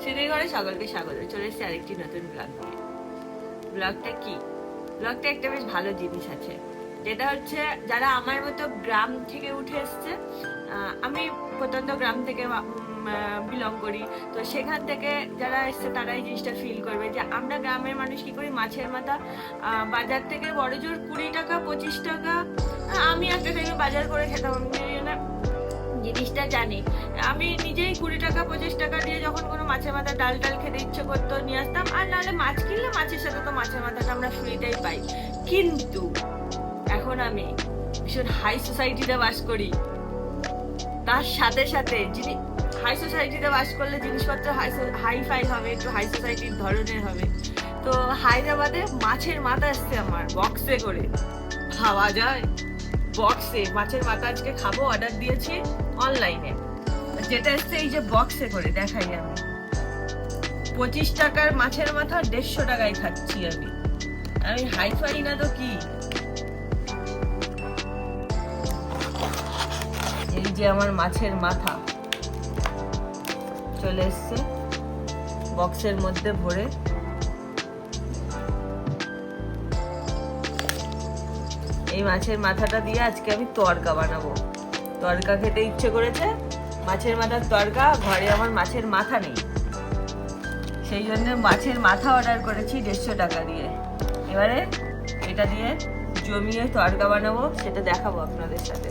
সিঁড়ি ঘরে সকলকে স্বাগত। চলে এসেছে আরেকটি নতুন ব্লগ নিয়ে। ব্লগটা কি? ব্লগটা একটা বেশ ভালো জিনিস আছে, যেটা হচ্ছে যারা আমার মতো গ্রাম থেকে উঠে এসছে, আমি প্রত্যন্ত গ্রাম থেকে বিলং করি, তো সেখান থেকে যারা এসছে তারা এই জিনিসটা ফিল করবে যে আমরা গ্রামের মানুষ কি করি, মাছের মাথা বাজার থেকে বড় জোর 20 টাকা 25 টাকা, আমি একটা টাইমে বাজার করে খেতাম, জিনিসটা জানি। আমি নিজেই 20 টাকা 25 টাকা দিয়ে যখন কোনো মাছের মাথা ডাল টাল খেতে ইচ্ছে করতো নিয়ে আসতাম, আর নাহলে মাছ কিনলে মাছের সাথে তো মাছের মাথাটা আমরা ফ্রিতেই পাই। কিন্তু এখন আমি ভীষণ হাই সোসাইটিতে বাস করি, তার সাথে সাথে যিনি হাই সোসাইটিতে বাস করলে জিনিসপত্র হাই ফাই হবে, একটু হাই সোসাইটির ধরনের হবে। তো হায়দ্রাবাদে মাছের মাথা আসছে আমার বক্সে করে। খাওয়া যায় বক্সে মাছের মাথা, আজকে খাবো, অর্ডার দিয়েছি অনলাইনে, যেটা এসছে এই যে বক্সে করে দেখাই। আমি 25 টাকার মাছের মাথা 150 টাকায় খাচ্ছি। আমি হাইফাই না তো কি। এই যে আমার মাছের মাথা চলে এসছে বক্সের মধ্যে ভরে। এই মাছের মাথাটা দিয়ে আজকে আমি তড়কা বানাবো। তড়কা খেতে ইচ্ছে করেছে, মাছের মাথার তড়কা। ঘরে আমার মাছের মাথা নেই, সেই জন্য মাছের মাথা অর্ডার করেছি 150 টাকা দিয়ে। এবারে এটা দিয়ে জমিয়ে তড়কা বানাবো, সেটা দেখাবো আপনাদের সাথে।